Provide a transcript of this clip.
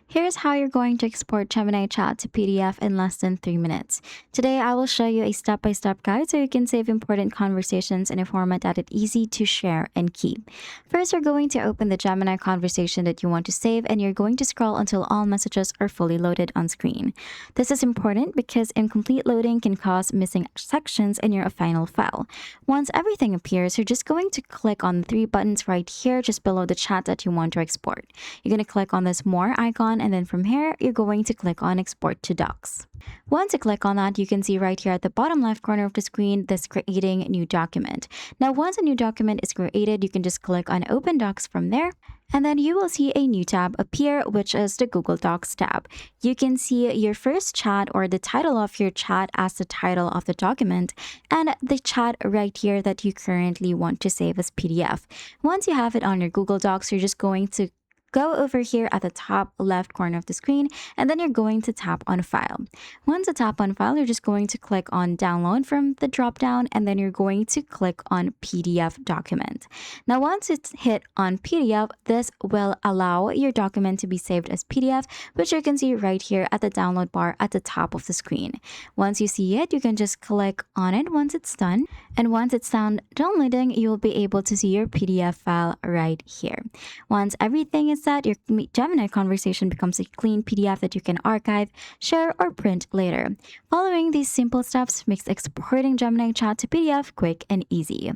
Here's how you're going to export Gemini Chat to PDF in less than 3 minutes. Today, I will show you a step-by-step guide so you can save important conversations in a format that is easy to share and keep. First, you're going to open the Gemini conversation that you want to save, and you're going to scroll until all messages are fully loaded on screen. This is important because incomplete loading can cause missing sections in your final file. Once everything appears, you're just going to click on the 3 buttons right here just below the chat that you want to export. You're going to click on this More icon, and then from here, you're going to click on Export to Docs. Once you click on that, you can see right here at the bottom left corner of the screen this creating new document. Now, once a new document is created, you can just click on Open Docs from there, and then you will see a new tab appear, which is the Google Docs tab. You can see your first chat or the title of your chat as the title of the document, and the chat right here that you currently want to save as PDF. Once you have it on your Google Docs, you're just going to go over here at the top left corner of the screen, and then you're going to tap on File. Once you tap on File, you're just going to click on Download from the drop-down, and then you're going to click on PDF Document. Now, once it's hit on PDF, this will allow your document to be saved as PDF, which you can see right here at the download bar at the top of the screen. Once you see it, you can just click on it once it's done, and once it's done downloading, you'll be able to see your PDF file right here. Once everything is set, your Gemini conversation becomes a clean PDF that you can archive, share, or print later. Following these simple steps makes exporting Gemini Chat to PDF quick and easy.